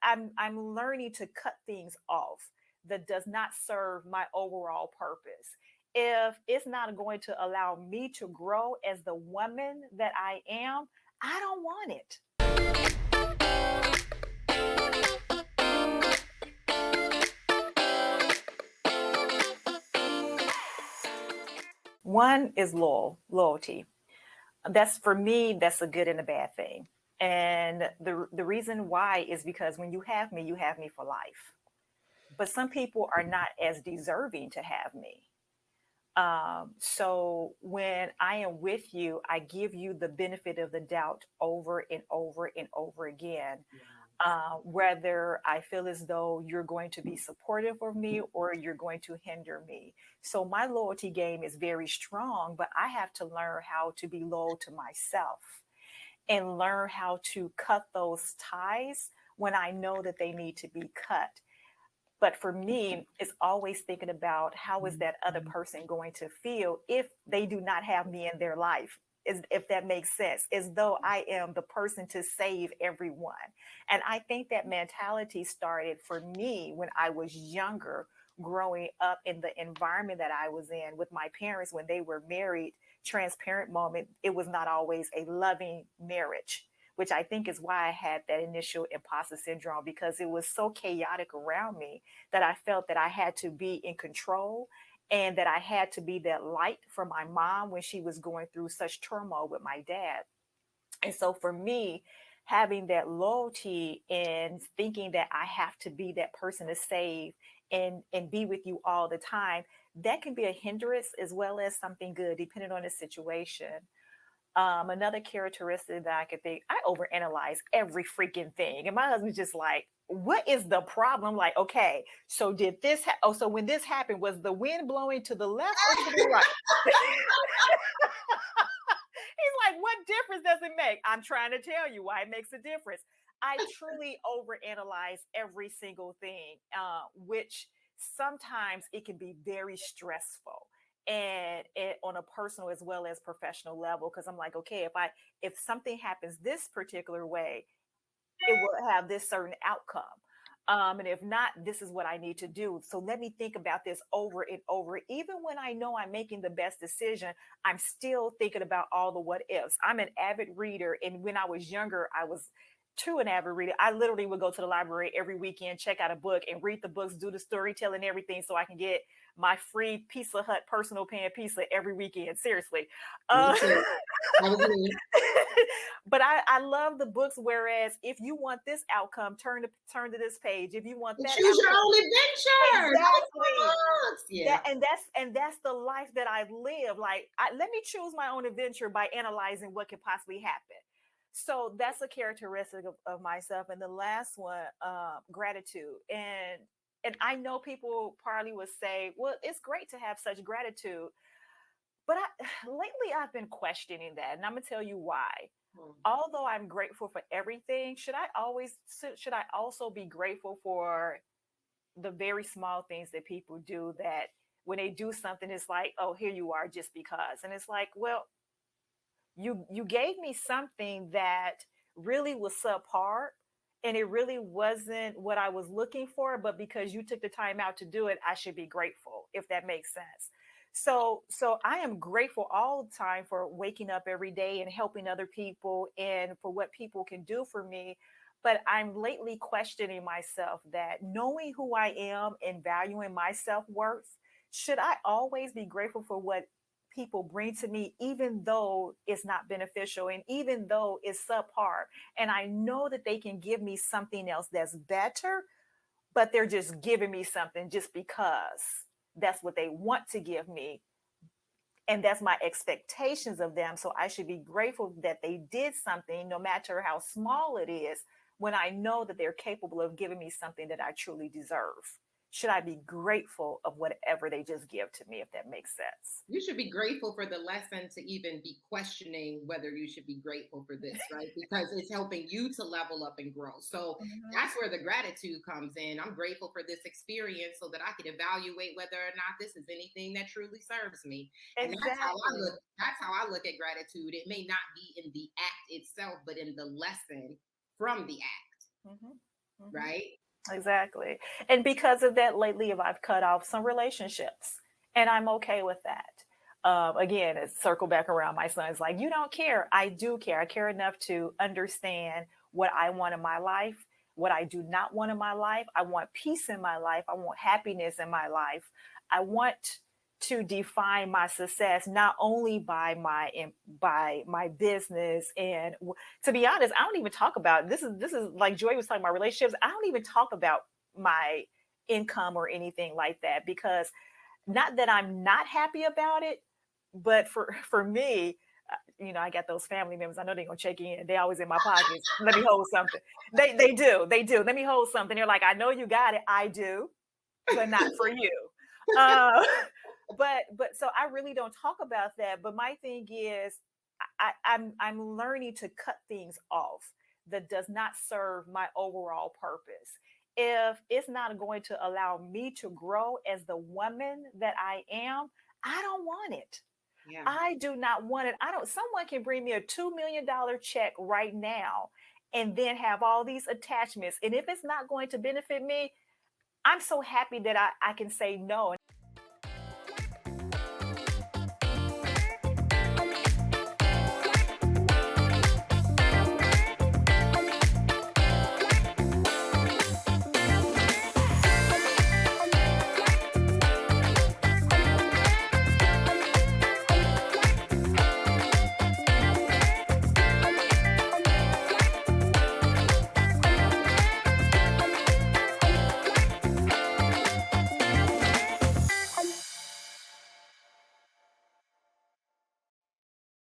I'm learning to cut things off that does not serve my overall purpose. If it's not going to allow me to grow as the woman that I am, I don't want it. One is loyalty. That's for me, that's a good and a bad thing. And the reason why is because when you have me for life. But some people are not as deserving to have me. So when I am with you, I give you the benefit of the doubt over and over and over again, whether I feel as though you're going to be supportive of me or you're going to hinder me. So my loyalty game is very strong, but I have to learn how to be loyal to myself and learn how to cut those ties when I know that they need to be cut. But for me, it's always thinking about how is that other person going to feel if they do not have me in their life, if that makes sense, as though I am the person to save everyone. And I think that mentality started for me when I was younger, growing up in the environment that I was in with my parents when they were married. Transparent moment, it was not always a loving marriage, which I think is why I had that initial imposter syndrome, because it was so chaotic around me that I felt that I had to be in control and that I had to be that light for my mom when she was going through such turmoil with my dad. And so for me, having that loyalty and thinking that I have to be that person to save and be with you all the time, that can be a hindrance as well as something good, depending on the situation. Another characteristic that I could think, I overanalyze every freaking thing. And my husband's just like, what is the problem? I'm like, okay, so did this, so when this happened, was the wind blowing to the left or to the right? He's like, what difference does it make? I'm trying to tell you why it makes a difference. I truly overanalyze every single thing, which sometimes it can be very stressful and on a personal as well as professional level, because I'm like, okay, if something happens this particular way, it will have this certain outcome. And if not, this is what I need to do. So let me think about this over and over. Even when I know I'm making the best decision, I'm still thinking about all the what ifs. I'm an avid reader. And when I was younger, I was too an avid reader. I literally would go to the library every weekend, check out a book and read the books, do the storytelling, everything, so I can get my free Pizza Hut personal pan pizza every weekend. Seriously. Me Uh, too. I agree. but I love the books. Whereas if you want this outcome, turn to this page. If you want that Choose your outcome, own adventure. Like exactly. books. Yeah. That's the life that I live. Like let me choose my own adventure by analyzing what could possibly happen. So that's a characteristic of myself. And the last one, gratitude. And I know people probably would say, well, it's great to have such gratitude. But lately I've been questioning that. And I'm gonna tell you why. Hmm. Although I'm grateful for everything, should I also be grateful for the very small things that people do, that when they do something, it's like, oh, here you are just because. And it's like, well, you gave me something that really was subpar and it really wasn't what I was looking for, but because you took the time out to do it, I should be grateful, if that makes sense. So I am grateful all the time for waking up every day and helping other people and for what people can do for me. But I'm lately questioning myself, that knowing who I am and valuing my self-worth, should I always be grateful for what people bring to me, even though it's not beneficial and even though it's subpar? And I know that they can give me something else that's better, but they're just giving me something just because that's what they want to give me. And that's my expectations of them. So I should be grateful that they did something, no matter how small it is, when I know that they're capable of giving me something that I truly deserve. Should I be grateful of whatever they just give to me, if that makes sense? You should be grateful for the lesson to even be questioning whether you should be grateful for this, right? Because it's helping you to level up and grow. So Mhm. that's where the gratitude comes in. I'm grateful for this experience so that I can evaluate whether or not this is anything that truly serves me. And that's how I Exactly. look. That's how I look at gratitude. It may not be in the act itself, but in the lesson from the act. Mhm. Mhm. right? Exactly. And because of that, lately, I've cut off some relationships, and I'm okay with that. Again, it's circle back around. My son's like, "You don't care." I do care. I care enough to understand what I want in my life, what I do not want in my life. I want peace in my life. I want happiness in my life. I want to define my success not only by my business and to be honest, I don't even talk about this is like Joy was talking about relationships. I don't even talk about my income or anything like that because not that I'm not happy about it, but for me, I got those family members. I know they're gonna check in. They always in my pockets. Let me hold something. They do. Let me hold something. They're like, I know you got it. I do, but not for you. Uh, but so I really don't talk about that. But my thing is, I'm learning to cut things off that does not serve my overall purpose. If it's not going to allow me to grow as the woman that I am, I don't want it. Yeah. I do not want it. I don't. Someone can bring me a $2 million check right now, and then have all these attachments. And if it's not going to benefit me, I'm so happy that I can say no.